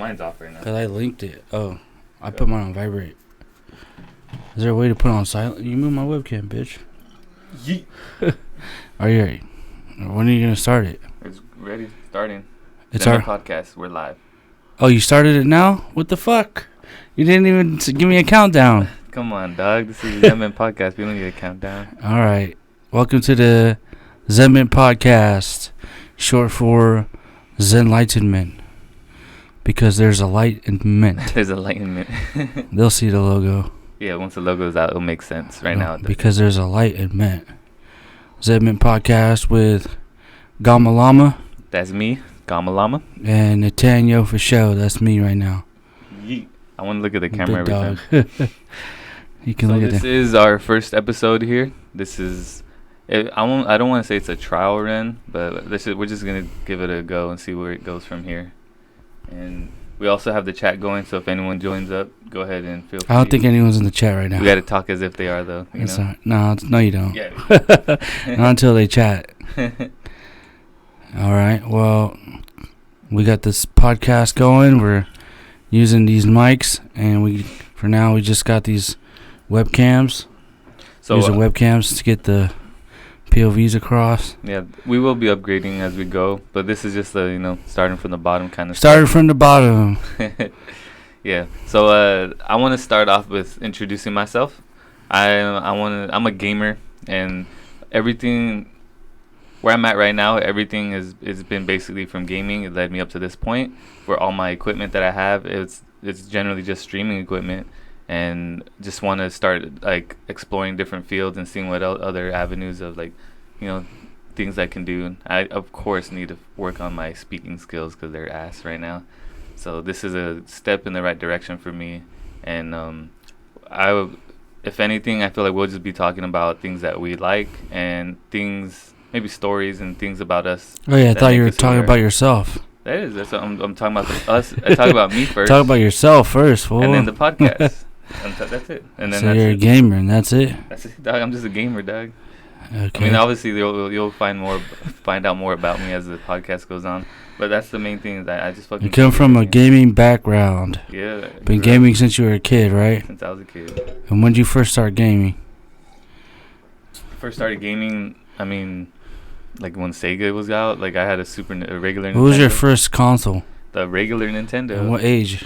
mine's off right now. Because I linked it. Oh, I put mine on vibrate. Is there a way to put it on silent? You move my webcam, bitch. Yeet. Are you ready? When are you going to start it? It's ready. Starting. It's ZenMent our podcast. We're live. Oh, you started it now? What the fuck? You didn't even give me a countdown. Come on, dog. This is ZenMent podcast. We don't need a countdown. All right. Welcome to the ZenMent podcast, short for ZenLightenment, because there's a light in mint. There's a light in mint. They'll see the logo. Yeah, once the logo's out, it'll make sense. Right now, because there's a light in mint. ZenMent podcast with Gamma Llama. That's me, Gamma Llama. And Nathaniel for show. That's me right now. Yeet. I want to look at the camera Big every time. You can So look at this is our first episode here. This is, I don't want to say it's a trial run, but we're just gonna give it a go and see where it goes from here. And we also have the chat going, so if anyone joins up, go ahead and feel free. I don't think anyone's in the chat right now. We got to talk as if they are, though. You know? No, you don't. Yeah. Not until they chat. All right. Well, we got this podcast going. We're using these mics, and for now we just got these webcams. So using webcams to get the POVs across. Yeah, we will be upgrading as we go, but this is just starting from the bottom kind of. Starting from the bottom. Yeah. So I want to start off with introducing myself. I'm a gamer, and everything where I'm at right now, everything has been basically from gaming. It led me up to this point where all my equipment that I have it's generally just streaming equipment, and just want to start like exploring different fields and seeing what other avenues of things I can do. And I of course need to work on my speaking skills because they're ass right now. So this is a step in the right direction for me, and if anything, I feel like we'll just be talking about things that we like and things, maybe stories and things about us. Oh yeah, I thought you were talking about yourself. That's what I'm talking about us. I talk about me first. Talk about yourself first, fool. And then the podcast. That's it. And then so you're a gamer, and that's it. That's it, dog. I'm just a gamer, dog. Okay. I mean, obviously you'll find out more about me as the podcast goes on. But that's the main thing, that I just fucking. You come from a gaming background. Yeah. Been gaming since you were a kid, right? Since I was a kid. And when did you first start gaming? First started gaming, I mean, like when Sega was out. Like I had a regular Nintendo. What was your first console? The regular Nintendo. And what age?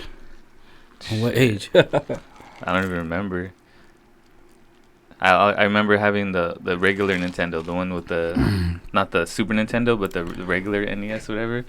What age? I don't even remember. I remember having the regular Nintendo, the one with the not the Super Nintendo, but the regular NES, whatever.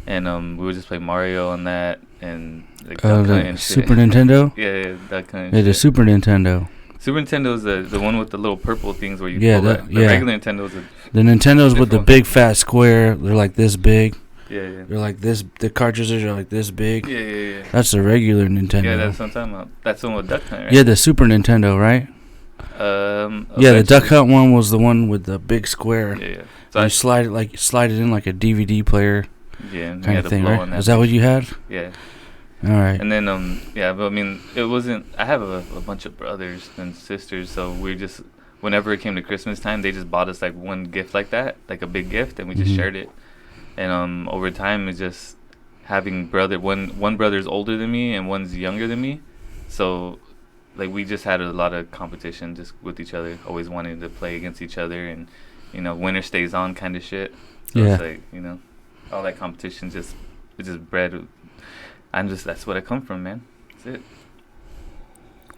And we would just play Mario on that, and like the Super Nintendo. Yeah, that kind of. Yeah, the Super Nintendo. Super Nintendo is the one with the little purple things where you pull that. The regular Nintendo is the Nintendos with the big fat square. They're like this big. Yeah. They're like this. The cartridges are like this big. Yeah. That's the regular Nintendo. Yeah, that's what I'm talking about. That's the one with Duck Hunt, right? Yeah, the Super Nintendo, right? Yeah, the Duck Hunt one was the one with the big square. Yeah. So you slide it in like a DVD player. Yeah, kind of thing, right? Is that what you had? Yeah. All right. And then but I mean, it wasn't. I have a bunch of brothers and sisters, so we just, whenever it came to Christmas time, they just bought us like one gift like that, like a big gift, and we just shared it. And over time, it's just having one brother's older than me and one's younger than me, so like we just had a lot of competition just with each other, always wanting to play against each other, and winner stays on kind of shit. So it's like all that competition just bred. That's what I come from, man. That's it.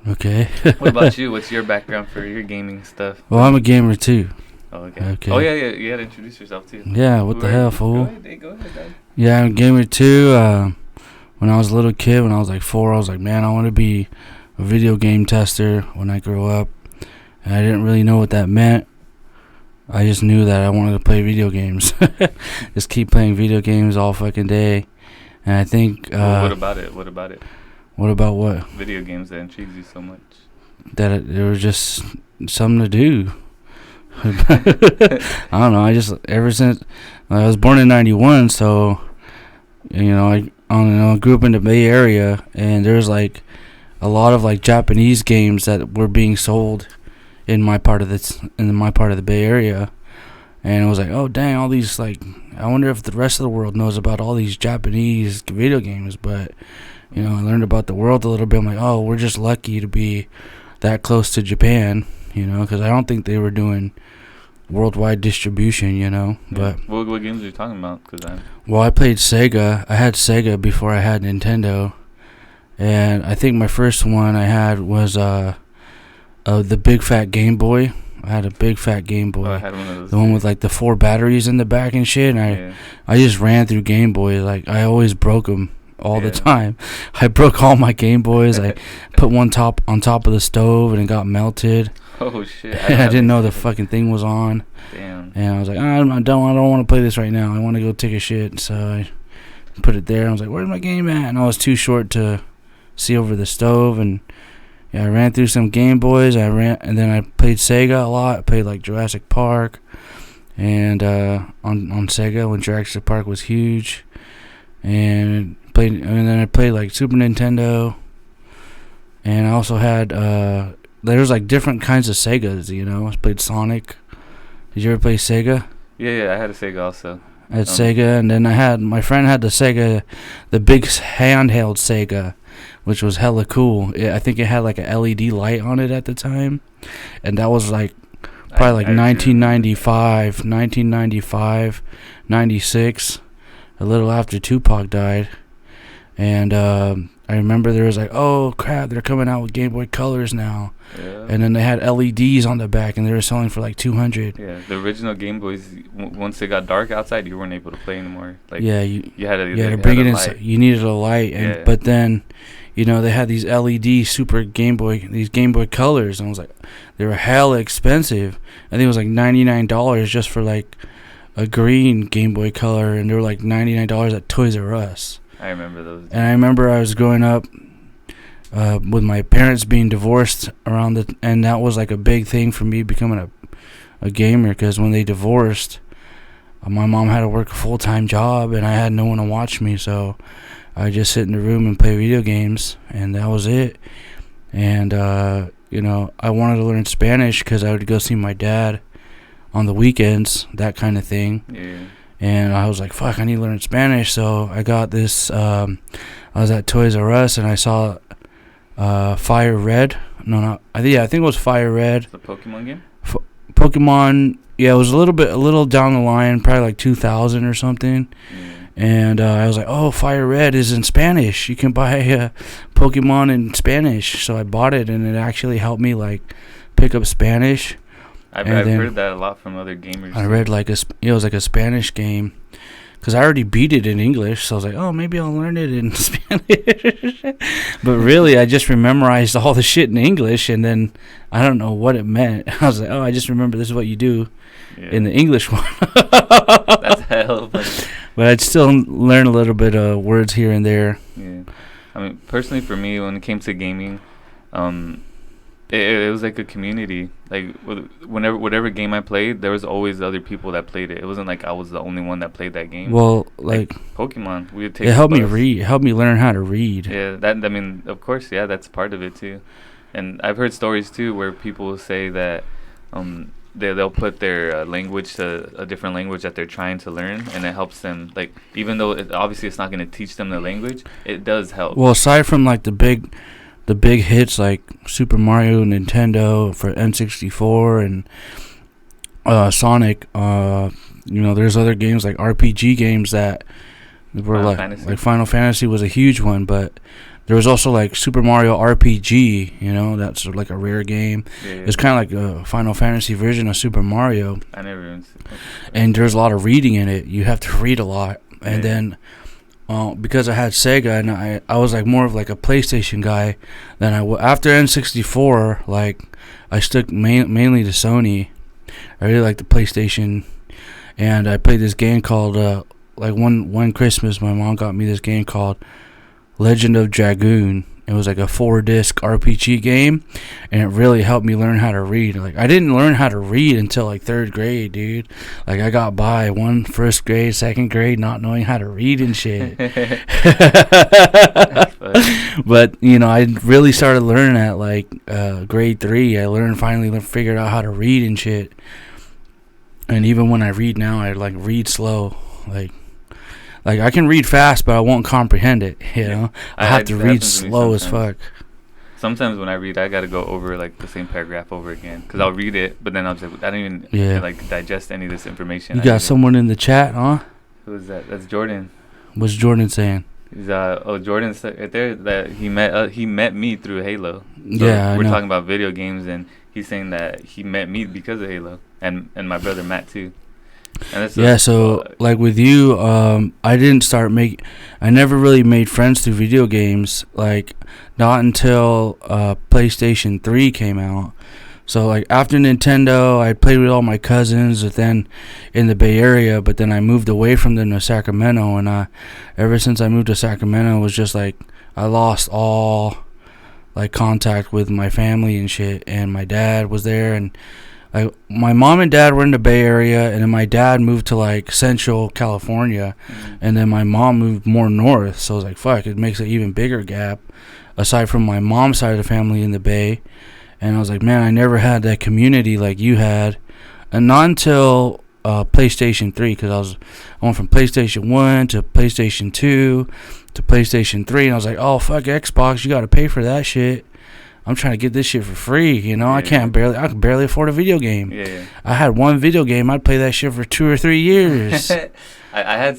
Okay. What about you? What's your background for your gaming stuff? Well, I'm a gamer too. Oh, okay. Oh yeah. You gotta introduce yourself too. Yeah. What the hell, fool? Go ahead, Dad. Yeah, I'm a gamer too. When I was a little kid, when I was like 4, I was like, man, I want to be a video game tester when I grow up. And I didn't really know what that meant. I just knew that I wanted to play video games. Just keep playing video games all fucking day. And I think... what about it? What about what? Video games that intrigues you so much. That there was just something to do. I don't know. Ever since... I was born in 91, so... I grew up in the Bay Area, and there's like a lot of like Japanese games that were being sold in my part of the Bay Area, And it was like, oh dang, all these like, I wonder if the rest of the world knows about all these Japanese video games. But I learned about the world a little bit. I'm like, oh, we're just lucky to be that close to Japan, because I don't think they were doing worldwide distribution, But what games are you talking about? I played Sega. I had Sega before I had Nintendo, and I think my first one I had was the big fat Game Boy. I had a big fat Game Boy. Oh, I had one of those. The one with like the 4 batteries in the back and shit. And I just ran through Game Boys. Like I always broke them all the time. I broke all my Game Boys. I put one on top of the stove and it got melted. Oh shit! I didn't know the fucking thing was on. Damn. And I was like, I don't want to play this right now. I want to go take a shit. So I put it there. I was like, where's my game at? And I was too short to see over the stove. And I ran through some Game Boys. And then I played Sega a lot. I played like Jurassic Park, and on Sega when Jurassic Park was huge. And then I played like Super Nintendo. And I also had there was like different kinds of Segas. I played Sonic. Did you ever play Sega? Yeah, I had a Sega also. I had Sega, and then my friend had the Sega, the big handheld Sega, which was hella cool. I think it had like a LED light on it at the time, and that was like probably like 1995, 96, a little after Tupac died. And I remember there was like, oh crap, they're coming out with Game Boy Colors now. Yeah. And then they had LEDs on the back, and they were selling for like $200. Yeah, the original Game Boys, once it got dark outside, you weren't able to play anymore. Like, yeah, you had to bring it inside. You needed a light, but then, they had these LED Super Game Boy, these Game Boy Colors, and I was like, they were hella expensive. I think it was like $99 just for like a green Game Boy Color, and they were like $99 at Toys R Us. I remember those. And I remember I was growing up with my parents being divorced and that was like a big thing for me becoming a gamer, because when they divorced, my mom had to work a full-time job and I had no one to watch me, so I just sit in the room and play video games, and that was it. And I wanted to learn Spanish because I would go see my dad on the weekends, that kind of thing. Yeah. And I was like, fuck, I need to learn Spanish. So I got this, I was at Toys R Us and I saw Fire Red. I think it was Fire Red. The Pokemon game? Pokemon, yeah, it was a little down the line, probably like 2000 or something. Yeah. And I was like, oh, Fire Red is in Spanish. You can buy Pokemon in Spanish. So I bought it, and it actually helped me like pick up Spanish. I've heard that a lot from other gamers. I read like it was like a Spanish game, because I already beat it in English, so I was like, oh, maybe I'll learn it in Spanish. But really, I just memorized all the shit in English, and then I don't know what it meant. I was like, oh, I just remember this is what you do in the English one. That's hell funny. But I'd still learn a little bit of words here and there. Yeah. I mean, personally for me, when it came to gaming, it was like a community. Like whatever game I played, there was always other people that played it. It wasn't like I was the only one that played that game. Well, like Pokemon, we would take. It helped me read. It helped me learn how to read. Yeah, of course, yeah, that's part of it too. And I've heard stories too where people say that they'll put their language to a different language that they're trying to learn, and it helps them. Like, even though obviously it's not going to teach them the language, it does help. Well, aside from like the big hits like Super Mario, Nintendo for N64, and Sonic, there's other games like RPG games that were like Final Fantasy was a huge one, but there was also like Super Mario RPG, that's like a rare game. Yeah. It's kind of like a Final Fantasy version of Super Mario. I never even seen it. And there's a lot of reading in it. You have to read a lot. And then because I had Sega, and I was like more of like a PlayStation guy than after N64, like I stuck mainly to Sony. I really liked the PlayStation, and I played this game called like one Christmas my mom got me this game called Legend of Dragoon. It was like a 4-disc RPG game, and it really helped me learn how to read. Like, I didn't learn how to read until like 3rd grade, dude. Like, I got by 1st grade, 2nd grade, not knowing how to read and shit. But I really started learning at like grade 3. I figured out how to read and shit. And even when I read now, I like read slow. Like I can read fast, but I won't comprehend it. You know, I have to read slow as fuck. Sometimes when I read, I gotta go over like the same paragraph over again because I'll read it, but then I'll just I don't even like digest any of this information. You got someone in the chat, huh? Who is that? That's Jordan. What's Jordan saying? He's Jordan's right there that he met me through Halo. So yeah, we're talking about video games, and he's saying that he met me because of Halo, and my brother Matt too. Yeah, so like with you, I never really made friends through video games, like not until PlayStation 3 came out. So like after Nintendo, I played with all my cousins, but then in the Bay Area, but then I moved away from them to Sacramento, and ever since I moved to Sacramento, it was just like I lost all like contact with my family and shit, and my dad was there, and my mom and dad were in the Bay Area, and then my dad moved to like Central California, and then my mom moved more north. So I was like, fuck, it makes an even bigger gap aside from my mom's side of the family in the Bay. And I was like, man, I never had that community like you had, and not until PlayStation 3, because I went from PlayStation 1 to PlayStation 2 to PlayStation 3, and I was like, oh fuck Xbox, you gotta pay for that shit. I'm trying to get this shit for free, you know. I can barely afford a video game. Yeah. I had one video game. I'd play that shit for 2 or 3 years. I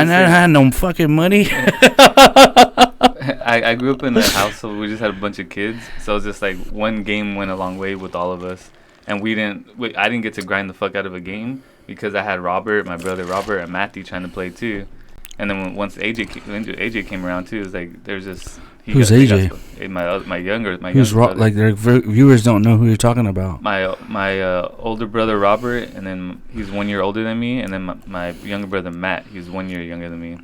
never had no fucking money. I grew up in a household. We just had a bunch of kids, so it was just like one game went a long way with all of us, and I didn't get to grind the fuck out of a game because I had my brother Robert, and Matthew trying to play too. And then once AJ came around too, it was like there's this. Who's AJ? My younger. Who's like their viewers don't know who you're talking about. My older brother Robert, and then he's 1 year older than me, and then my younger brother Matt, he's 1 year younger than me,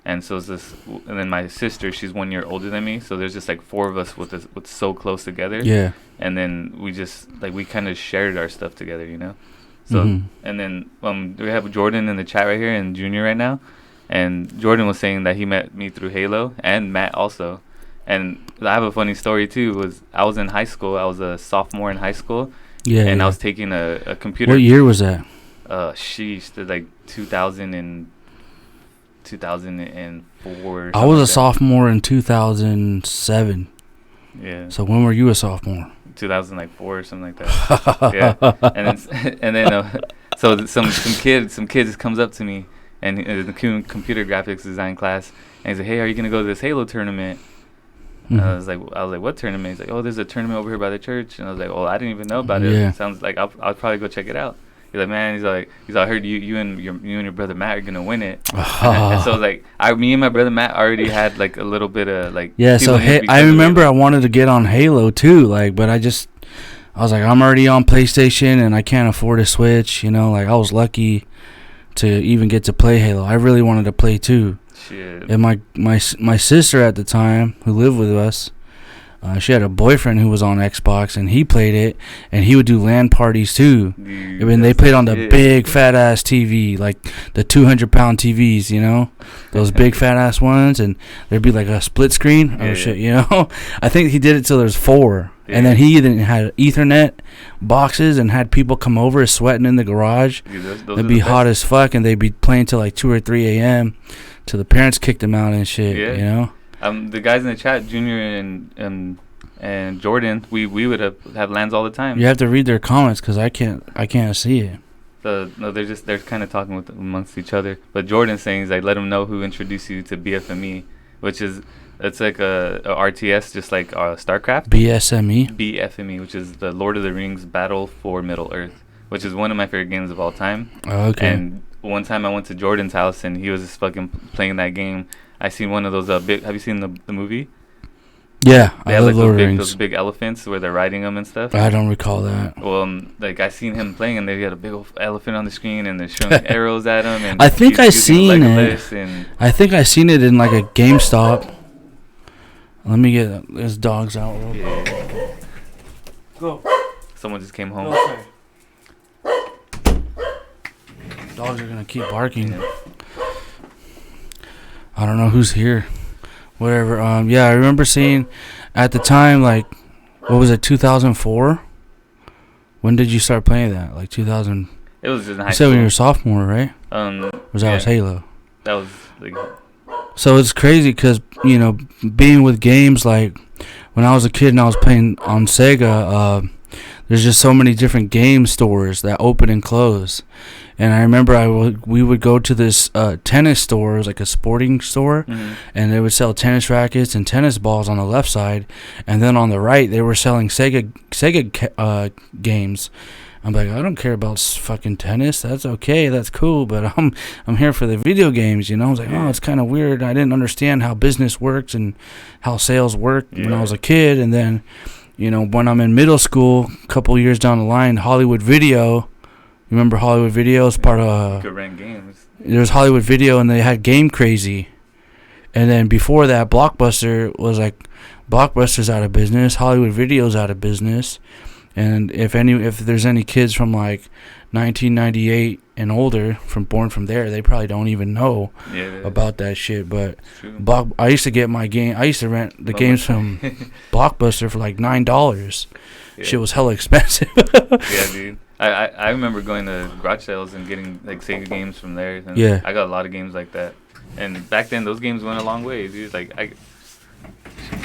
and so and then my sister, she's 1 year older than me. So there's just like 4 of us with so close together. Yeah. And then we just like we kind of shared our stuff together, you know. So and then we have Jordan in the chat right here and Junior right now. And Jordan was saying that he met me through Halo, and Matt also. And I have a funny story too. I was in high school. I was a sophomore in high school. Yeah. And I was taking a computer. What year was that? Like 2004. I was a sophomore in 2007. Yeah. So when were you a sophomore? 2004 or something like that. Yeah. And then so some kid comes up to me. And in the computer graphics design class, and he's like, "Hey, are you gonna go to this Halo tournament?" And I was like, "What tournament?" He's like, "Oh, there's a tournament over here by the church." And I was like, "Oh, I didn't even know about it. It sounds like I'll probably go check it out." He's like, "Man," he's like, "I heard you and your brother Matt are gonna win it." And so like, me and my brother Matt already had like a little bit of like. Yeah, so I remember I wanted to get on Halo too, like, but I was like, I'm already on PlayStation and I can't afford a Switch, you know. Like I was lucky to even get to play Halo. I really wanted to play too. Shit. And my sister at the time, who lived with us, she had a boyfriend who was on Xbox, and he played it, and he would do LAN parties too. Dude, I mean, they played on the big fat ass TV, like the 200-pound TVs, you know, those big fat ass ones, and there'd be like a split screen. Shit, you know. I think he did it till there's 4. Yeah. And then he even had Ethernet boxes and had people come over sweating in the garage. Dude, those It'd be hot as fuck, and they'd be playing till like 2 or 3 a.m. till the parents kicked them out and shit. Yeah. You know. The guys in the chat, Junior and Jordan, we would have LANs all the time. You have to read their comments because I can't see it. So no, they're kind of talking amongst each other. But Jordan's saying is like, let them know who introduced you to BFME, which is. It's like a RTS, just like StarCraft. BFME, which is the Lord of the Rings Battle for Middle Earth, which is one of my favorite games of all time. Oh, okay. And one time I went to Jordan's house and he was just fucking playing that game. I seen one of those big. Have you seen the movie? Yeah, I love Lord of the Rings. Those big elephants where they're riding them and stuff. I don't recall that. Well, like I seen him playing and they had a big old elephant on the screen and they're shooting arrows at him. And I think I seen it. I think I seen it in like a GameStop. Let me get his dogs out real quick. Yeah. Go. Someone just came home. Dogs are gonna keep barking. Yeah. I don't know who's here. Whatever. Yeah, I remember seeing at the time, like, what was it, 2004? When did you start playing that? Like 2000? It was in high You said school. when you were a sophomore, right? Was yeah, Halo? that was like, So it's crazy because, you know, being with games, like when I was a kid and I was playing on Sega, there's just so many different game stores that open and close. And I remember we would go to this tennis store. It was like a sporting store, and they would sell tennis rackets and tennis balls on the left side, and then on the right they were selling Sega games. I'm like, I don't care about fucking tennis. That's okay. That's cool. But I'm here for the video games, you know. I was like, oh, it's kind of weird. I didn't understand how business works and how sales worked when I was a kid. And then, you know, when I'm in middle school, a couple years down the line, Hollywood Video. You remember Hollywood Video? It's part of. could rent games. There was Hollywood Video, and they had Game Crazy. And then before that, Blockbuster was like, Blockbuster's out of business. Hollywood Video's out of business. And if there's any kids from like 1998 and older born from there, they probably don't even know about that shit. But I used to get my game. I used to rent the games from Blockbuster for like $9. Yeah. Shit was hella expensive. Yeah, dude. I remember going to garage sales and getting like Sega games from there. And I got a lot of games like that. And back then, those games went a long way, dude. Like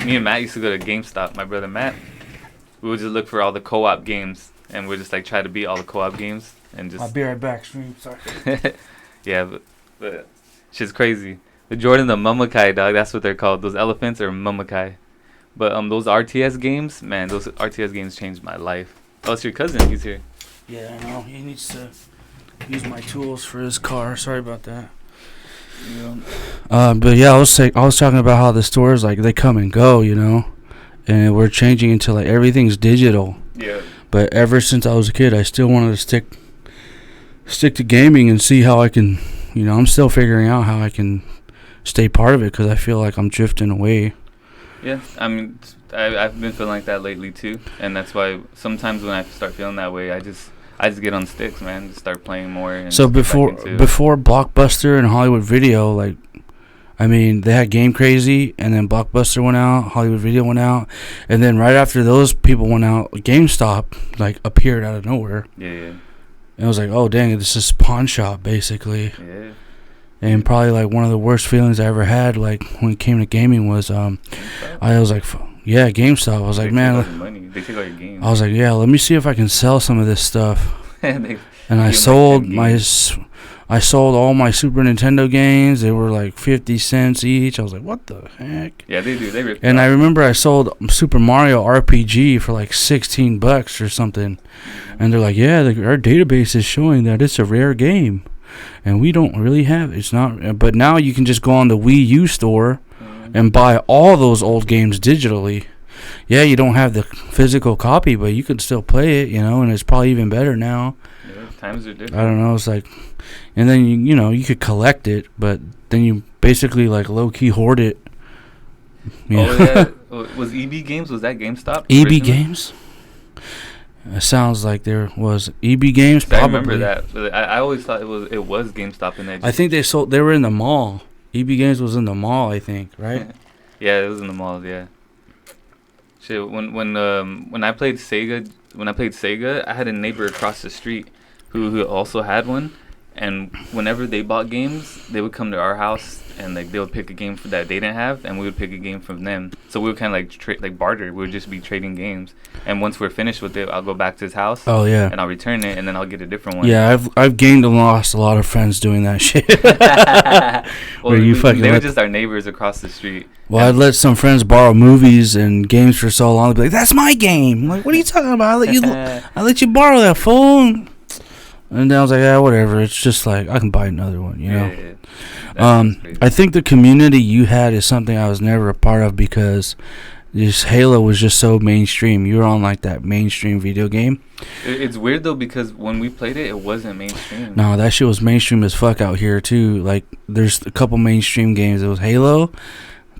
me and Matt used to go to GameStop. My brother Matt. We would just look for all the co-op games, and we'd just like try to beat all the co-op games, and just. I'll be right back, stream. Sorry. Yeah, but shit's crazy. The Jordan, the Mamakai, dog. That's what they're called. Those elephants are Mamakai. But those RTS games, man, those RTS games changed my life. Oh, it's your cousin. He's here. Yeah, I know. He needs to use my tools for his car. Sorry about that. But yeah, I was talking about how the stores, like, they come and go, you know. And we're changing into like everything's digital. Yeah. But ever since I was a kid, I still wanted to stick to gaming and see how I can, you know, I'm still figuring out how I can stay part of it because I feel like I'm drifting away. Yeah, I mean, I've been feeling like that lately too, and that's why sometimes when I start feeling that way, I just get on sticks, man, just start playing more. And so before Blockbuster and Hollywood Video, like. I mean, they had Game Crazy, and then Blockbuster went out, Hollywood Video went out, and then right after those people went out, GameStop, like, appeared out of nowhere. Yeah. And I was like, oh, dang, this is pawn shop, basically. Yeah. And probably, like, one of the worst feelings I ever had, like, when it came to gaming was, I was like, yeah, GameStop. I was like, man. They take all your money. They take all your games. I was like, yeah, let me see if I can sell some of this stuff. And I sold all my Super Nintendo games. They were like 50 cents each. I was like, what the heck? Yeah, they do. They rip. And I remember I sold Super Mario RPG for like $16 or something. And they're like, yeah, our database is showing that it's a rare game. And we don't really have it. It's not. But now you can just go on the Wii U store and buy all those old games digitally. Yeah, you don't have the physical copy, but you can still play it, you know, and it's probably even better now. Yeah, times are different. I don't know. It's like... And then, you know, you could collect it, but then you basically, like, low-key hoard it. Yeah. Was EB Games, was that GameStop? EB Games? It sounds like there was EB Games, probably. I remember that. But I always thought it was GameStop in there. I think they were in the mall. EB Games was in the mall, I think, right? Yeah, it was in the malls, yeah. Shit, when I played Sega, I had a neighbor across the street who also had one. And whenever they bought games, they would come to our house and like they would pick a game that they didn't have, and we would pick a game from them. So we would kind of like barter. We would just be trading games. And once we're finished with it, I'll go back to his house. Oh yeah. And I'll return it, and then I'll get a different one. Yeah, I've gained and lost a lot of friends doing that shit. Well, they were just our neighbors across the street. Well, I'd let some friends borrow movies and games for so long. They'd be like, "That's my game." I'm like, what are you talking about? I let you borrow that phone. And then I was like, yeah, whatever. It's just like, I can buy another one, you know? Yeah. I think the community you had is something I was never a part of because this Halo was just so mainstream. You were on, like, that mainstream video game. It's weird, though, because when we played it wasn't mainstream. No, that shit was mainstream as fuck out here, too. Like, there's a couple mainstream games. It was Halo,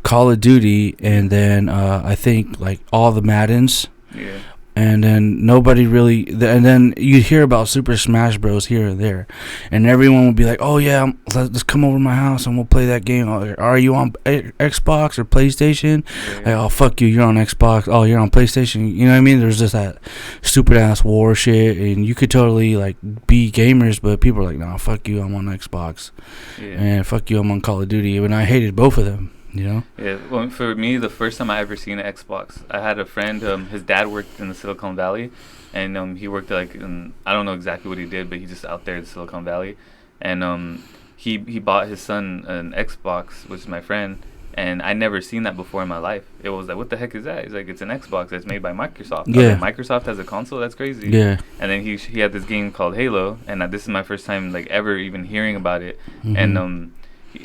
Call of Duty, and then I think, like, all the Maddens. Yeah. And then nobody really, and then you hear about Super Smash Bros. Here and there, and everyone would be like, "Oh yeah, let's come over to my house and we'll play that game." Are you on Xbox or PlayStation? Yeah. Like, oh fuck you, you're on Xbox. Oh, you're on PlayStation. You know what I mean? There's just that stupid ass war shit, and you could totally like be gamers, but people are like, "Nah, fuck you, I'm on Xbox," and fuck you, I'm on Call of Duty. And I hated both of them. You know? Yeah. Well, for me, the first time I ever seen an Xbox, I had a friend. His dad worked in the Silicon Valley, and he worked like I don't know exactly what he did, but he just out there in Silicon Valley, and he bought his son an Xbox, which is my friend, and I never seen that before in my life. It was like, what the heck is that? He's like, it's an Xbox that's made by Microsoft. Yeah. Like, Microsoft has a console? That's crazy. Yeah. And then he had this game called Halo, and this is my first time like ever even hearing about it, Mm-hmm. and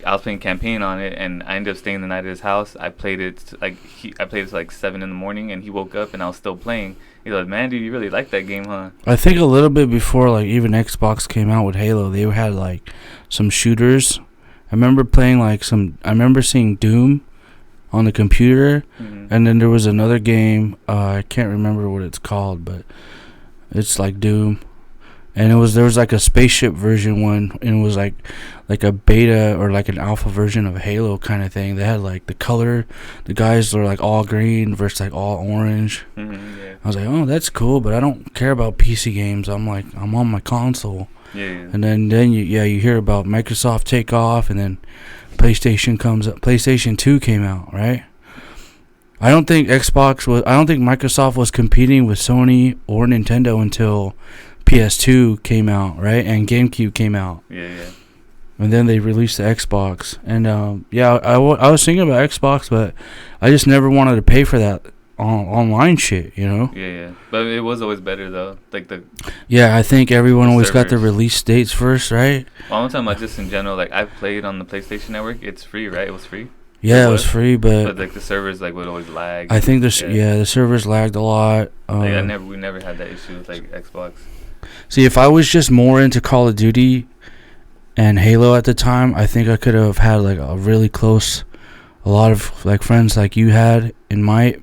I was playing campaign on it, and I ended up staying the night at his house. I played it I played it to like 7 in the morning, and he woke up and I was still playing. He's like, "Man, dude, you really like that game, huh?" I think a little bit before like even Xbox came out with Halo, they had like some shooters. I remember playing like I remember seeing Doom on the computer, and then there was another game. I can't remember what it's called, but it's like Doom. And there was like a spaceship version one, and it was like a beta or like an alpha version of Halo kind of thing. They had like the color, the guys were like all green versus like all orange. Yeah. I was like, oh, that's cool, but I don't care about PC games. I'm on my console. Yeah. And then you hear about Microsoft take off, and then PlayStation comes up. PlayStation 2 came out, right? I don't think Microsoft was competing with Sony or Nintendo until PS2 came out, right? And GameCube came out. Yeah. And then they released the Xbox. And I was thinking about Xbox, but I just never wanted to pay for that online shit, you know? Yeah. But it was always better though. Like I think everyone always got the servers. release dates first, right? Well, I'm talking about just in general. Like I've played on the PlayStation Network. It's free, right? It was free. Yeah, it was free, but like the servers like would always lag. I think the servers lagged a lot. We never had that issue with like Xbox. See, if I was just more into Call of Duty and Halo at the time, I think I could have had like a really close, a lot of like friends like you had in my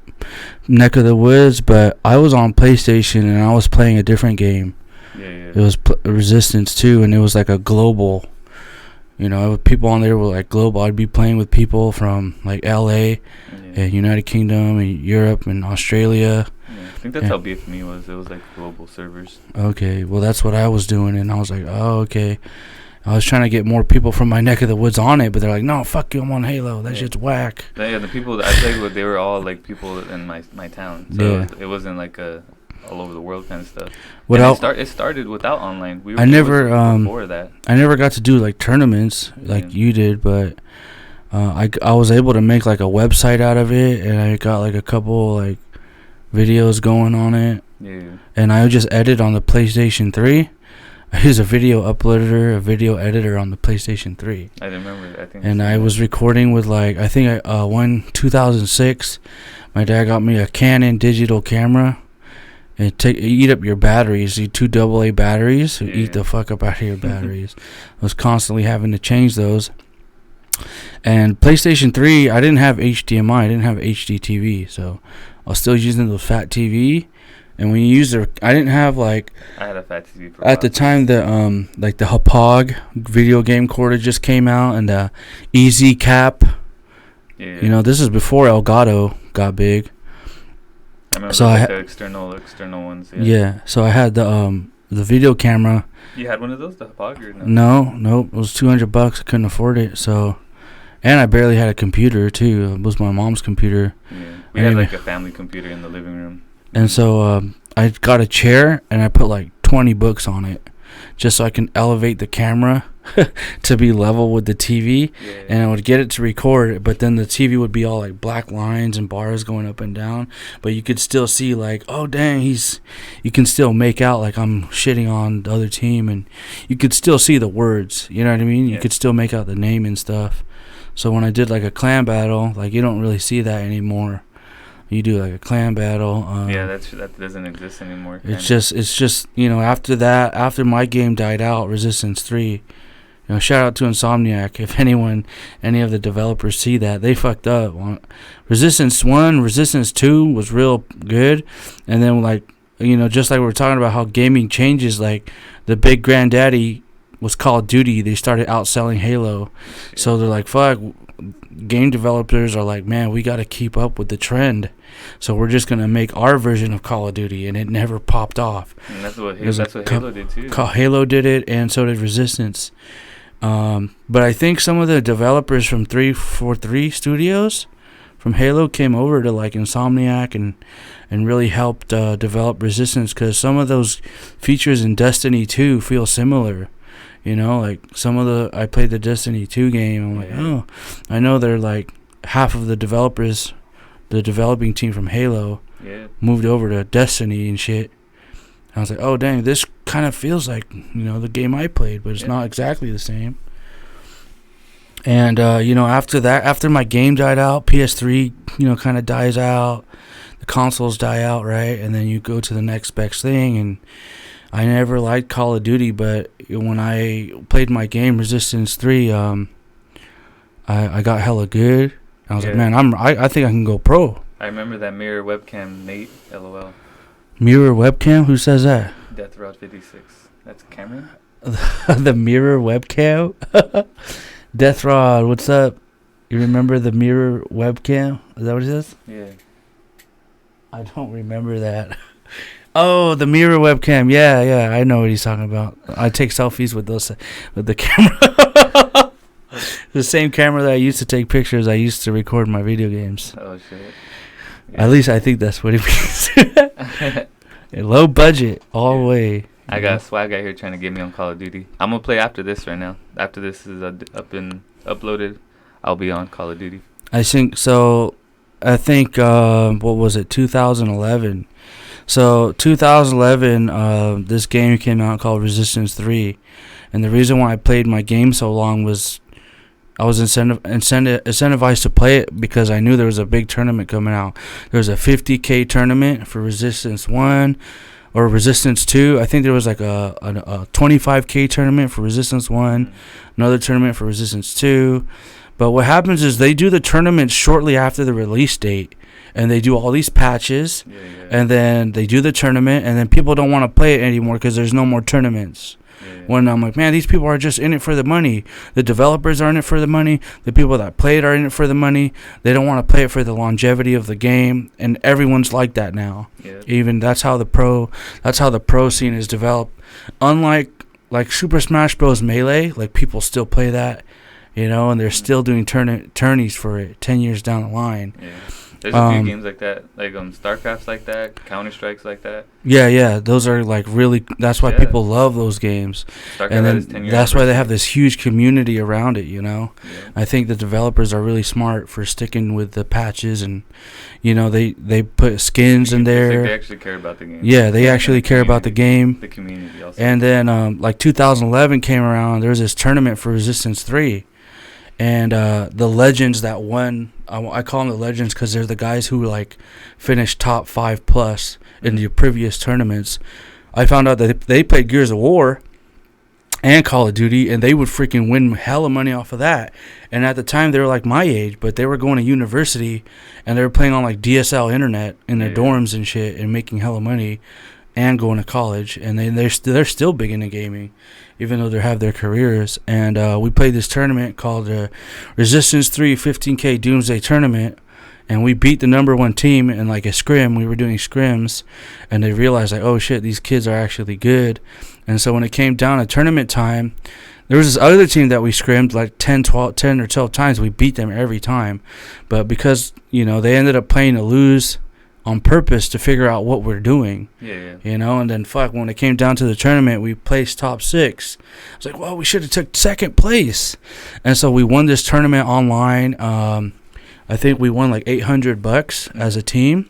neck of the woods. But I was on PlayStation and I was playing a different game. Yeah. It was Resistance 2, and it was like a global. You know, people on there were like global. I'd be playing with people from like LA and United Kingdom and Europe and Australia. I think that's how BFME was. It was like global servers. Okay, well that's what I was doing, and I was like, oh, okay. I was trying to get more people from my neck of the woods on it, but they're like, no, fuck you, I'm on Halo. That shit's whack. Yeah, the people that I played with, they were all like people in my town. So it wasn't like a all over the world kind of stuff. It started without online. I never before that. I never got to do like tournaments like you did, but I was able to make like a website out of it, and I got like a couple like videos going on it. Yeah. And I would just edit on the PlayStation 3. I use a video uploader, a video editor on the PlayStation 3. I remember. I think. And I was recording with like 2006. My dad got me a Canon digital camera. And eat up your batteries. The 2 AA batteries. Eat the fuck up out of your batteries. I was constantly having to change those. And PlayStation 3, I didn't have HDMI. I didn't have HD TV, so I was still using the fat TV. And when you use I didn't have like. I had a fat TV for at the time the like the Hapog video game cord just came out, and the Easy Cap. Yeah. You know, this is before Elgato got big. I remember so the external ones. Yeah. So I had the video camera. You had one of those, the Hapog, or no? Nope. It was $200. I couldn't afford it. So, and I barely had a computer too. It was my mom's computer. Yeah. We had like a family computer in the living room. And so I got a chair and I put like 20 books on it, just so I can elevate the camera to be level with the TV, and I would get it to record it, but then the TV would be all like black lines and bars going up and down, but you could still see like, oh dang, you can still make out like I'm shitting on the other team, and you could still see the words, you know what I mean? You could still make out the name and stuff. So when I did like a clan battle, like you don't really see that anymore. You do like a clan battle. That doesn't exist anymore. It's just you know, after my game died out, Resistance 3, you know, shout out to Insomniac. If any of the developers see that, they fucked up. Resistance 1, Resistance 2 was real good, and then like just like we were talking about how gaming changes, like the big granddaddy was Call of Duty. They started outselling Halo. So they're like, fuck, game developers are like, man, we got to keep up with the trend. So we're just going to make our version of Call of Duty, and it never popped off. And that's what Halo did too. Halo did it, and so did Resistance. But I think some of the developers from 343 Studios from Halo came over to like Insomniac and really helped develop Resistance, because some of those features in Destiny 2 feel similar. Like I played the Destiny 2 game. I'm like, oh, I know they're like half of the developers, the developing team from Halo, moved over to Destiny and shit. I was like, oh, dang, this kind of feels like, the game I played, but it's not exactly the same. And, after my game died out, PS3, kind of dies out. The consoles die out, right? And then you go to the next best thing. And I never liked Call of Duty, but when I played my game, Resistance 3, I got hella good. I was like, man, I think I can go pro. I remember that mirror webcam, Nate, LOL. Mirror webcam? Who says that? Death Rod 56. That's Cameron? The mirror webcam? Death Rod, what's up? You remember the mirror webcam? Is that what it says? Yeah. I don't remember that. Oh, the mirror webcam. Yeah, I know what he's talking about. I take selfies with the camera. The same camera that I used to take pictures, I used to record my video games. Oh, shit. Yeah. At least I think that's what it means. Low budget, all the way. I got swag out here trying to get me on Call of Duty. I'm going to play after this right now. After this is up and uploaded, I'll be on Call of Duty. I think, what was it, 2011. So 2011, this game came out called Resistance 3. And the reason why I played my game so long was I was incentivized to play it because I knew there was a big tournament coming out. There was a 50K tournament for Resistance 1 or Resistance 2. I think there was like a 25K tournament for Resistance 1, another tournament for Resistance 2. But what happens is they do the tournament shortly after the release date, and they do all these patches, and then they do the tournament, and then people don't want to play it anymore because there's no more tournaments. When I'm like, man, these people are just in it for the money. The developers are in it for the money. The people that play it are in it for the money. They don't want to play it for the longevity of the game, and everyone's like that now. Even that's how the pro scene is developed. Unlike like Super Smash Bros. Melee, like people still play that, and they're still doing tourneys for it 10 years down the line. There's a few games like that, like StarCraft's like that, Counter-Strike's like that. Yeah, those are like really. That's why people love those games, StarCraft and then that's why they have this huge community around it. I think the developers are really smart for sticking with the patches, and they put skins in there. They actually care about the game. Yeah, they actually care about the game. The community also. And then like 2011 came around. There was this tournament for Resistance 3. And the legends that won, I call them the legends because they're the guys who like finished top 5 plus in the previous tournaments. I found out that they played Gears of War and Call of Duty, and they would freaking win hella money off of that. And at the time, they were like my age, but they were going to university, and they were playing on like DSL internet in their dorms and shit, and making hella money, and going to college. And they're still big into gaming, even though they have their careers. And we played this tournament called Resistance 3 15K Doomsday Tournament, and we beat the number 1 team in like a scrim. We were doing scrims, and they realized like, oh shit, these kids are actually good. And so when it came down to tournament time, there was this other team that we scrimmed like 10 or 12 times. We beat them every time. But because, they ended up playing to lose on purpose to figure out what we're doing. And then when it came down to the tournament, we placed top 6. I was like, well, we should have took second place. And so we won this tournament online. I think we won like $800 as a team.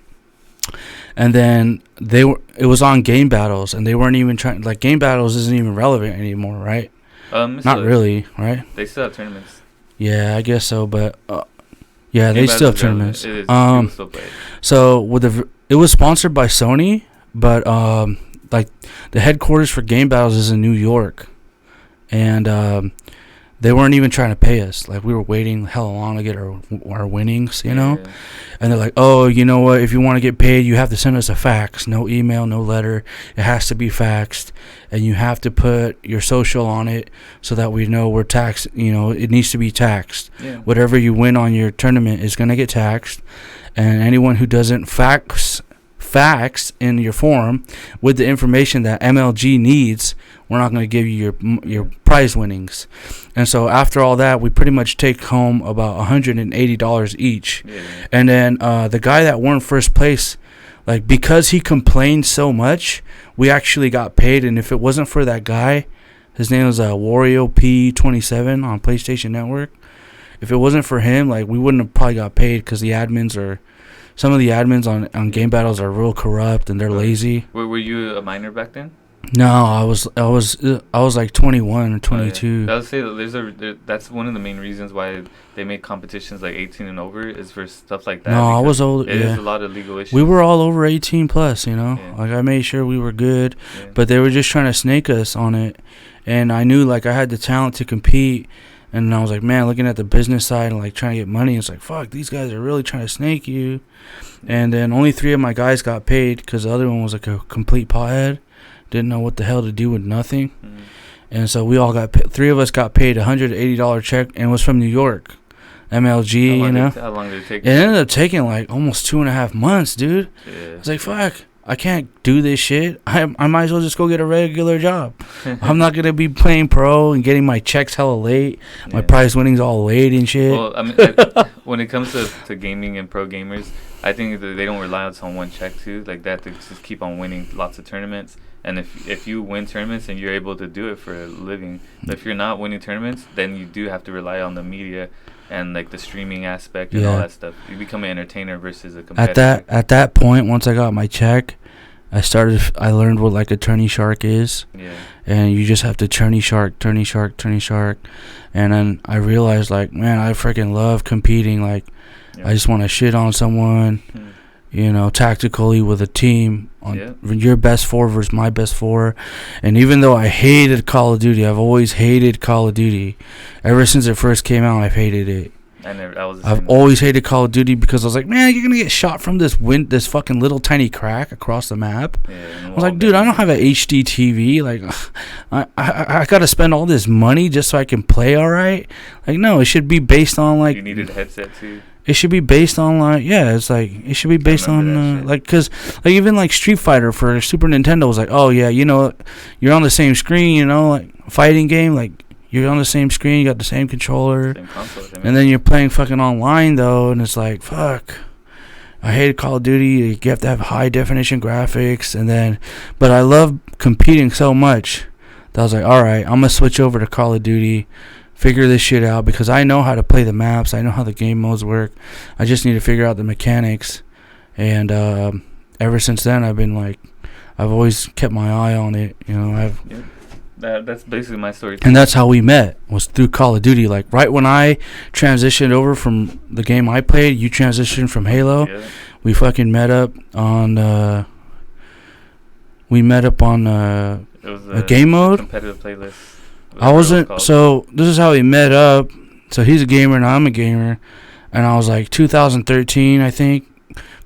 And then it was on Game Battles, and they weren't even trying, like Game Battles isn't even relevant anymore, right? Not really, right? They still have tournaments. Yeah, I guess so, but yeah, they still have tournaments. It is. So it was sponsored by Sony, but like the headquarters for Game Battles is in New York, and they weren't even trying to pay us. Like, we were waiting hella long to get our winnings, you know? And they're like, oh, you know what? If you want to get paid, you have to send us a fax. No email, no letter. It has to be faxed. And you have to put your social on it so that we know we're taxed. You know, it needs to be taxed. Yeah. Whatever you win on your tournament is going to get taxed. And anyone who doesn't fax in your form with the information that MLG needs, we're not going to give you your prize winnings. And so after all that, we pretty much take home about $180 each. Yeah. And then the guy that won first place, like, because he complained so much, we actually got paid. And if it wasn't for that guy, his name was Wario P27 on PlayStation Network. If it wasn't for him, like, we wouldn't have probably got paid, because some of the admins on Game Battles are real corrupt and they're lazy. Were you a minor back then? No, I was like 21 or 22. I would say that's one of the main reasons why they make competitions like 18 and over, is for stuff like that. No, I was older. There's a lot of legal issues. We were all over 18 plus, you know. Yeah. Like, I made sure we were good, but they were just trying to snake us on it. And I knew, like, I had the talent to compete. And I was like, man, looking at the business side and, like, trying to get money, it's like, fuck, these guys are really trying to snake you. And then only 3 of my guys got paid, because the other one was like a complete pothead. Didn't know what the hell to do with nothing. Mm-hmm. And so we all got 3 of us got paid $180 check, and it was from New York. MLG, you know. How long did it take? It ended up taking like almost 2.5 months, dude. Yeah. I was like, fuck, I can't do this shit. I might as well just go get a regular job. I'm not going to be playing pro and getting my checks hella late. Yeah. My prize winnings all late and shit. Well, I mean, when it comes to gaming and pro gamers, I think that they don't rely on one check too. Like, that to just keep on winning lots of tournaments. And if you win tournaments and you're able to do it for a living, but if you're not winning tournaments, then you do have to rely on the media and, like, the streaming aspect and all that stuff. You become an entertainer versus a competitor. At that point, once I got my check, I learned what, like, a tourney shark is. Yeah. And you just have to tourney shark. And then I realized, like, man, I freaking love competing. Like, I just want to shit on someone. You know, tactically with a team on your best 4 versus my best 4. And even though I hated Call of Duty, I've always hated Call of Duty. Ever since it first came out, I've hated it. I've always hated Call of Duty, because I was like, man, you're gonna get shot from this fucking little tiny crack across the map. I was like, dude, I don't have an HD TV. Like, I gotta spend all this money just so I can play all right. Like, no, it should be based on, like, you needed a headset too. It should be based on, like, it's like, it should be based on, like, because, like, even, like, Street Fighter for Super Nintendo was like, oh, yeah, you know, you're on the same screen, you know, like, fighting game, like, you're on the same screen, you got the same controller, same console, and then you're playing fucking online, though, and it's like, fuck. I hated Call of Duty. You have to have high definition graphics, but I love competing so much that I was like, all right, I'm going to switch over to Call of Duty, figure this shit out, because I know how to play the maps. I know how the game modes work. I just need to figure out the mechanics. And ever since then, I've always kept my eye on it. You know, that's basically my story too. And that's how we met, was through Call of Duty. Like, right when I transitioned over from the game I played, you transitioned from Halo. Yeah. We fucking met up on a game mode. Competitive playlist. I wasn't, so this is how we met up. So he's a gamer and I'm a gamer. And I was like 2013, I think,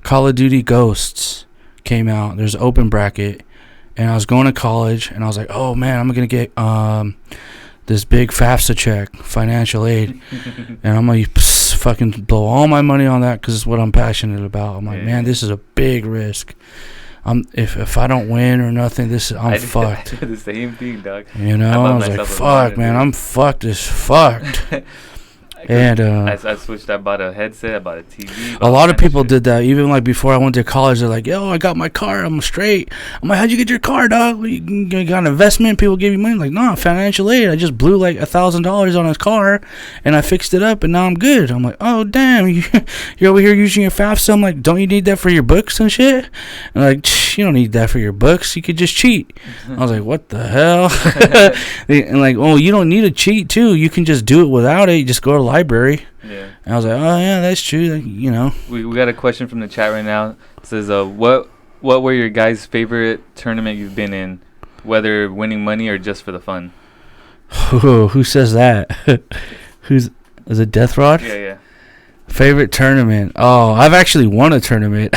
Call of Duty Ghosts came out. There's an open bracket. And I was going to college and I was like, oh man, I'm going to get this big FAFSA check, financial aid. And I'm going to fucking blow all my money on that, because it's what I'm passionate about. I'm like, man, this is a big risk. If I don't win or nothing, I'm fucked. I did the same thing, dog. You know, I was like, fuck, man, I'm fucked as fucked. And I switched. I bought a headset. I bought a TV. A lot of people did that. Even like before I went to college, they're like, "Yo, I got my car. I'm straight." I'm like, "How'd you get your car, dog? You got an investment? People give you money?" Like, no, financial aid. I just blew like $1,000 on his car, and I fixed it up, and now I'm good. I'm like, "Oh damn, you're over here using your FAFSA." I'm like, "Don't you need that for your books and shit?" And like, "You don't need that for your books. You could just cheat." I was like, "What the hell?" And like, "Oh, you don't need to cheat too. You can just do it without it. You just go to library." Yeah. And I was like, oh yeah, that's true. Like, you know. We got a question from the chat right now. It says, what were your guys' favorite tournament you've been in, whether winning money or just for the fun? Who says that? Is it Death Rod? Yeah, yeah. Favorite tournament? Oh, I've actually won a tournament.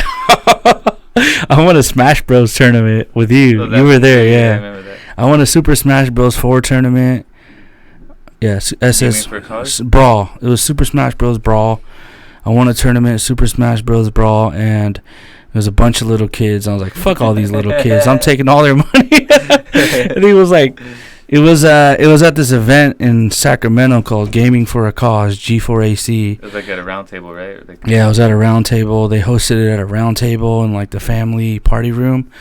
I won a Smash Bros tournament with you. Oh, You were there, I yeah. remember that. I won a Super Smash Bros 4 tournament. Yes, SS for cars? Brawl. It was Super Smash Bros Brawl. I won a tournament, Super Smash Bros Brawl, and there was a bunch of little kids. I was like, "Fuck all these little kids! I'm taking all their money." And he was like, "It was at this event in Sacramento called Gaming for a Cause, G4AC." It was like at a round table, right? Like, Yeah, it was at a round table. They hosted it at a round table in like the family party room,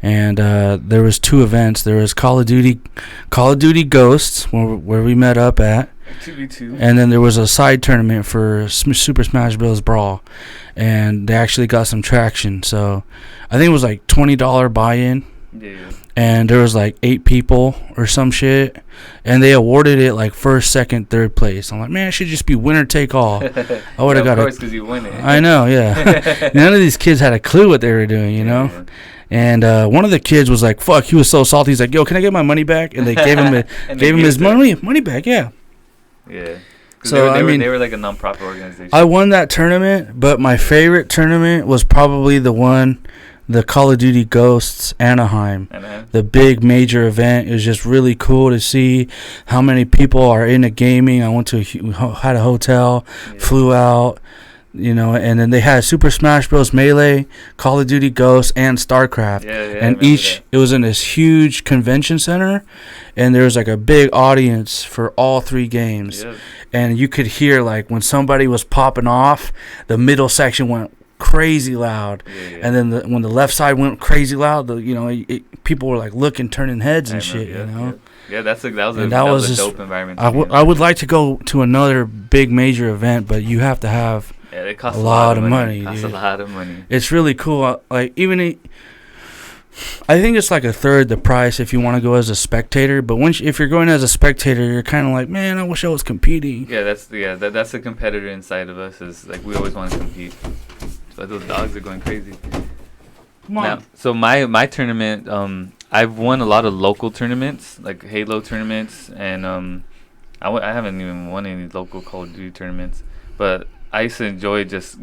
and there was 2 events. There was Call of Duty Ghosts, where we met up at. 2v2. And then there was a side tournament for Super Smash Bros. Brawl, and they actually got some traction. So I think it was like $20 buy-in, Yeah. and there was like 8 people or some shit, and they awarded it like first, second, third place. I'm like, man, it should just be winner take all. I would have got it. Of course, because you win it. I know, yeah. None of these kids had a clue what they were doing, you know. Yeah. And one of the kids was like, "Fuck!" He was so salty. He's like, "Yo, can I get my money back?" And they gave him his money back. Yeah. Yeah. So they were like a non-profit organization. I won that tournament, but my favorite tournament was probably the Call of Duty Ghosts Anaheim. The big major event. It was just really cool to see how many people are into gaming. I went to had a hotel, flew out, you know, and then they had Super Smash Bros. Melee, Call of Duty Ghosts, and StarCraft. And it was in this huge convention center, and there was like a big audience for all 3 games. Yeah. And you could hear, like, when somebody was popping off, the middle section went crazy loud. And then when the left side went crazy loud, people were like looking, turning heads and shit, you know. Yeah, that was a dope environment. I would like to go to another big major event, but you have to have it costs a lot of money. It costs a lot of money. It's really cool. Like, I think it's like a third the price if you want to go as a spectator. But if you're going as a spectator, you're kind of like, man, I wish I was competing. Yeah, that's the competitor inside of us. Is like we always want to compete. But those dogs are going crazy. Come on. Now, so my tournament, I've won a lot of local tournaments, like Halo tournaments, and I haven't even won any local Call of Duty tournaments. But I used to enjoy just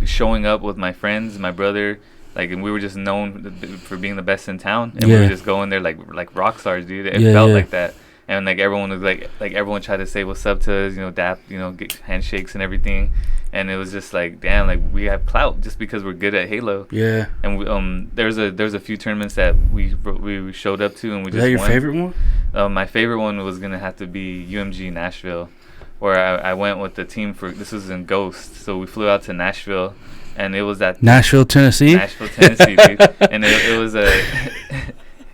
showing up with my friends, my brother. Like, and we were just known for being the best in town, and we were just going there like rock stars, dude. It felt like that, and like everyone was like everyone tried to say what's up to us, dap, get handshakes and everything, and it was just like, damn, like we have clout just because we're good at Halo. Yeah. And we, there's a few tournaments that we showed up to, and we just won. Is that your favorite one? My favorite one was gonna have to be UMG Nashville, where I went with the team this was in Ghost, so we flew out to Nashville. And it was at Nashville, Tennessee, dude. And it was at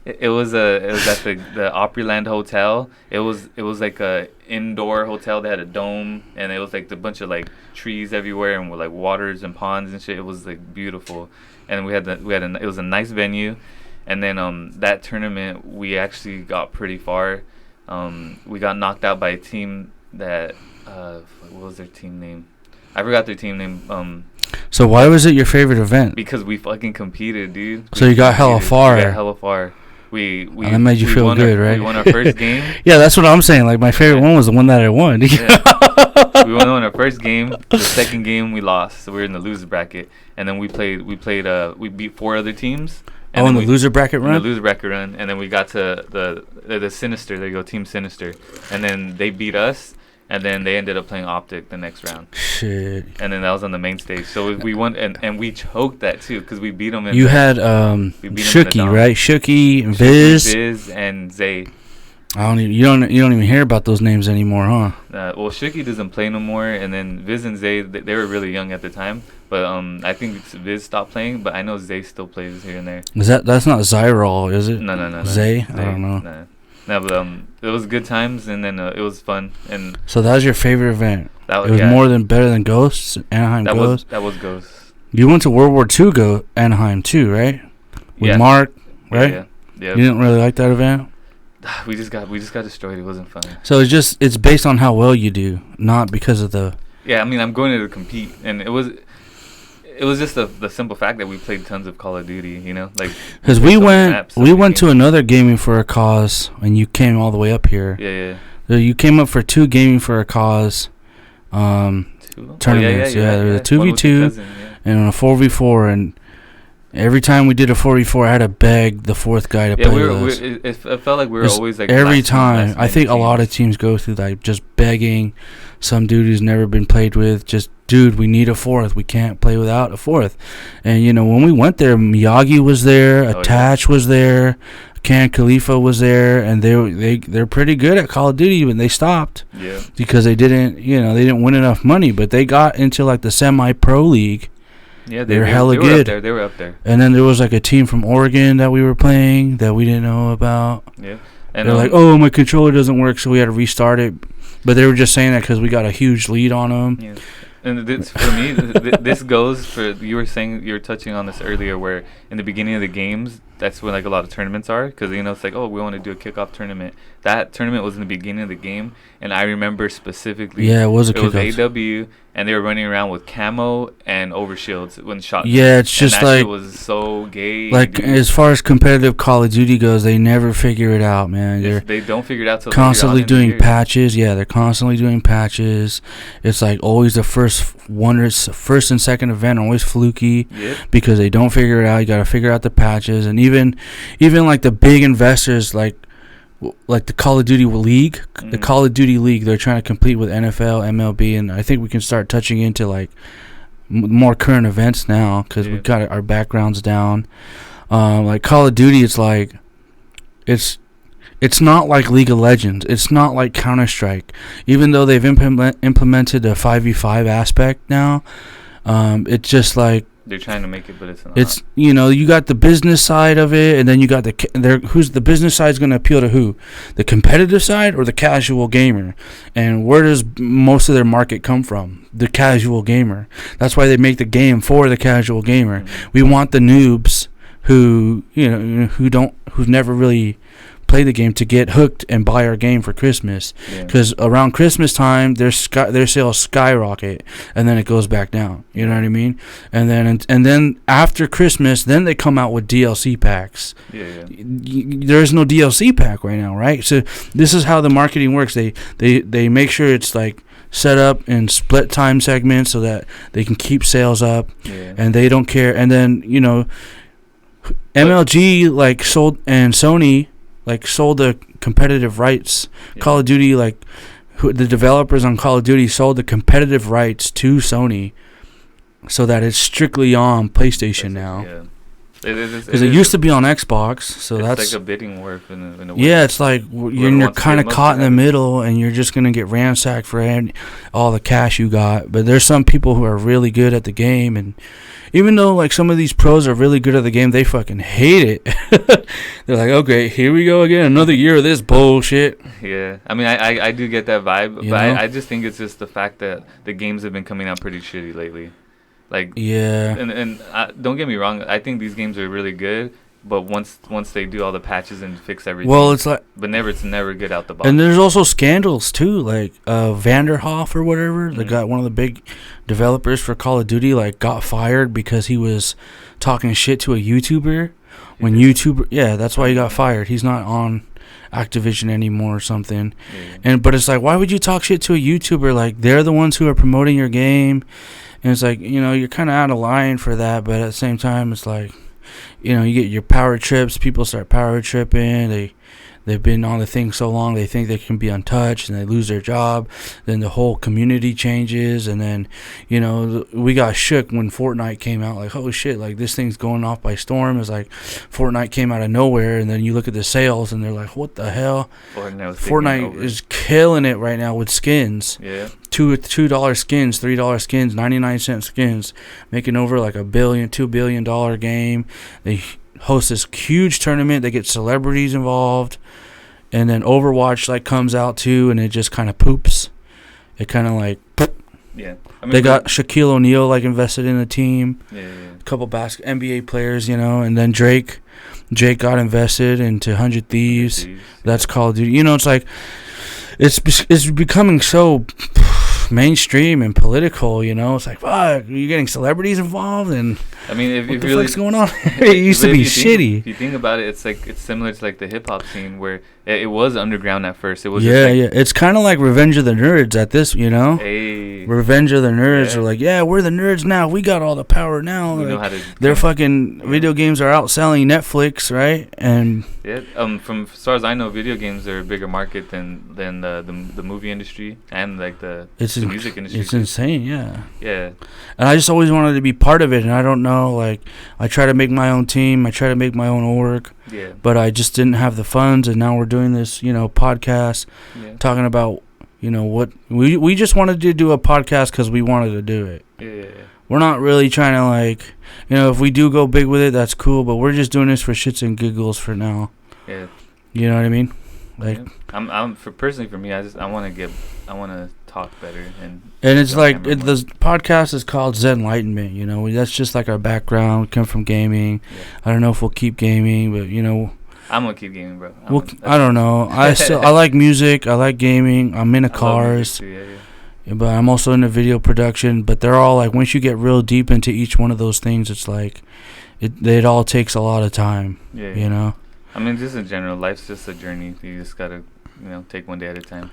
the Opryland Hotel. It was like a indoor hotel that had a dome, and it was like a bunch of like trees everywhere, and with like waters and ponds and shit. It was like beautiful, and it was a nice venue. And then that tournament we actually got pretty far. We got knocked out by a team that what was their team name? I forgot their team name. So why was it your favorite event? Because we fucking competed, dude. So you got hella far. We got hella far. We that made you feel good, right? We won our first game. Yeah, that's what I'm saying. Like, my favorite one was the one that I won. We won our first game. The second game we lost, so we were in the loser bracket. And then we beat 4 other teams. And in the loser bracket run? In the loser bracket run. And then we got to the Sinister. There you go, Team Sinister. And then they beat us. And then they ended up playing Optic the next round. Shit. And then that was on the main stage. So we won, and we choked that too because we beat them. You had Shooky, right? Shooky, Viz, and Zay. You don't even hear about those names anymore, huh? Well, Shooky doesn't play no more, and then Viz and Zay, they were really young at the time. But I think Viz stopped playing, but I know Zay still plays here and there. That's not Zyrol, is it? No. Zay? I don't know. No, but it was good times, and then it was fun. And so that was your favorite event. It was better than Ghosts, Anaheim Ghosts. That was Ghosts. You went to World War II Anaheim too, right? With Mark, right? Yeah. You didn't really like that event. We just got destroyed. It wasn't fun. So it's based on how well you do, not because of the. Yeah, I mean, I'm going there to compete, and it it was just the simple fact that we played tons of Call of Duty, you know, like because we went to another Gaming for a Cause, and you came all the way up here. Yeah. So you came up for 2 Gaming for a Cause tournaments. There was a 2v2 and a 4v4, and every time we did a 4v4, I had to beg the 4th guy to play with us. It felt like we were always like every time. I think a lot of teams go through like just begging some dude who's never been played with. Just, dude, we need a 4th. We can't play without a 4th. And you know, when we went there, Miyagi was there, Attach was there, Khan Khalifa was there, and they're pretty good at Call of Duty, but they stopped because they didn't win enough money. But they got into like the semi-pro league. Yeah, they were hella good. They were up there. And then there was like a team from Oregon that we were playing that we didn't know about. Yeah. And they're like, oh, my controller doesn't work, so we had to restart it. But they were just saying that because we got a huge lead on them. Yeah. And for me, this goes for, you were touching on this earlier, where in the beginning of the games, that's when like a lot of tournaments are, because you know it's like, oh, we want to do a kickoff tournament. That tournament was in the beginning of the game, and I remember specifically. Yeah, it was a kickoff. It was AW, and they were running around with camo and overshields when shot. Yeah, it's just like, it was so gay. Like, dude, as far as competitive Call of Duty goes, they never figure it out, man. They don't figure it out till constantly doing patches. Yeah, they're constantly doing patches. It's like always the first and second event are always fluky because they don't figure it out. You got to figure out the patches, and even like the big investors like the Call of Duty League, the Call of Duty League, they're trying to compete with NFL, MLB, and I think we can start touching into like more current events now because we got our backgrounds down. Like Call of Duty, it's like it's not like League of Legends. It's not like Counter-Strike. Even though they've implemented a 5v5 aspect now, it's just like they're trying to make it, but it's not. It's, you know, you got the business side of it, and then you got who's the business side is going to appeal to who? The competitive side or the casual gamer? And where does most of their market come from? The casual gamer. That's why they make the game for the casual gamer. We want the noobs who've never really play the game to get hooked and buy our game for Christmas, because around Christmas time their sales skyrocket and then it goes back down, you know what I mean? And then after Christmas, then they come out with DLC packs. There's no DLC pack right now, right? So this is how the marketing works. They make sure it's like set up in split time segments so that they can keep sales up, and they don't care. And then, you know, MLG like sold, and Sony like sold the competitive rights. Call of Duty, like the developers on Call of Duty sold the competitive rights to Sony so that it's strictly on PlayStation now. Because it used to be on Xbox, so that's like a bidding war in a way. Yeah, it's like you're kind of caught in the middle, and you're just gonna get ransacked for all the cash you got. But there's some people who are really good at the game, and even though like some of these pros are really good at the game, they fucking hate it. They're like, okay, here we go again, another year of this bullshit. Yeah, I mean, I do get that vibe, but I just think it's just the fact that the games have been coming out pretty shitty lately. Like, and don't get me wrong, I think these games are really good, but once they do all the patches and fix everything, well, it's like, but it's never good out the box. And there's also scandals too, like Vanderhoff or whatever, the guy, one of the big developers for Call of Duty, like got fired because he was talking shit to a YouTuber. That's why he got fired. He's not on Activision anymore or something. But it's like, why would you talk shit to a YouTuber? Like, they're the ones who are promoting your game. And it's like, you know, you're kind of out of line for that, but at the same time, it's like, you know, you get your power trips, people start power tripping, they've been on the thing so long, they think they can be untouched, and they lose their job, then the whole community changes, and then, you know, we got shook when Fortnite came out, like, oh shit, like, this thing's going off by storm. It's like, Fortnite came out of nowhere, and then you look at the sales, and they're like, what the hell? Fortnite is killing it right now with skins. $2 skins, $3 skins, 99-cent skins, making over like $2 billion game. They host this huge tournament. They get celebrities involved, and then Overwatch like comes out too, and it just kind of poops. It kind of like they got Shaquille O'Neal like invested in the team. A couple NBA players, you know, and then Drake got invested into 100 Thieves. That's Call of Duty. You know, it's like it's becoming so mainstream and political. You know, it's like, fuck, you're getting celebrities involved, and I mean, if what the really, fuck's going on? It used to be shitty. If you think about it, it's similar to like the hip hop scene where it was underground at first. It was It's kind of like Revenge of the Nerds at this, you know. Hey, Revenge of the Nerds are like, yeah, we're the nerds now. We got all the power now. we like, know how to. their fucking video games are outselling Netflix, right? And from as far as I know, video games are a bigger market than the movie industry and like the music industry. It's insane, yeah. Yeah. And I just always wanted to be part of it, and I don't know, like, I try to make my own team, I try to make my own org, but I just didn't have the funds, and now we're doing this, you know, podcast, talking about, you know, what, we just wanted to do a podcast because we wanted to do it. Yeah. We're not really trying to, like, you know, if we do go big with it, that's cool, but we're just doing this for shits and giggles for now. Yeah. You know what I mean? Like, I'm personally for me, I want to talk better and it's like the podcast is called ZenLightenment. You know, that's just like our background. We come from gaming. I don't know if we'll keep gaming, but you know, I'm gonna keep gaming, bro. I don't know. I like music. I like gaming. I'm into cars. Too, but I'm also into video production. But they're all like, once you get real deep into each one of those things, it's like it all takes a lot of time. Yeah. You know. I mean, just in general, life's just a journey. You just gotta, take one day at a time.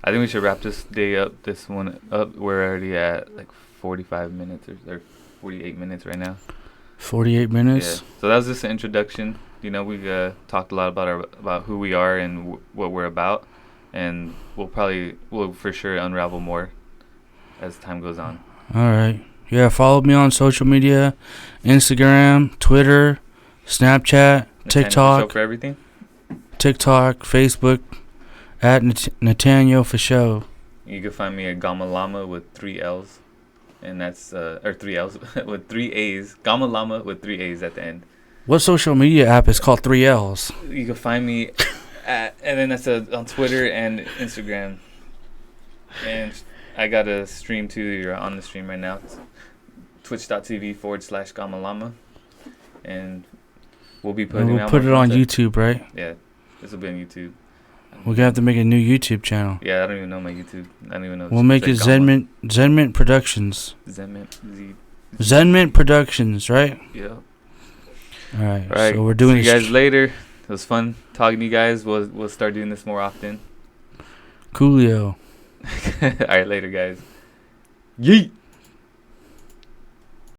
I think we should wrap this one up. We're already at like 45 minutes or 48 minutes right now. 48 minutes. Yeah. So that was just an introduction. We talked a lot about who we are and what we're about, and we'll for sure unravel more as time goes on. All right. Yeah. Follow me on social media: Instagram, Twitter, Snapchat, TikTok. For everything. TikTok, Facebook, at Nathaniel for show. You can find me at Gamma Llama with 3 L's, and that's or 3 L's with 3 A's. Gamma Llama with 3 A's at the end. What social media app is called 3 L's? You can find me and then that's on Twitter and Instagram. And I got a stream too. You're on the stream right now. It's twitch.tv/Gamma Llama, and we'll be putting. We'll put it on YouTube, right? Yeah, this will be on YouTube. We're gonna have to make a new YouTube channel. Yeah, I don't even know my YouTube. I don't even know. We'll make it ZenMent Productions. ZenMent Productions, right? Yeah. All right. So we're doing. See you guys later. It was fun talking to you guys. We'll start doing this more often. Coolio. All right, later, guys. Yeet.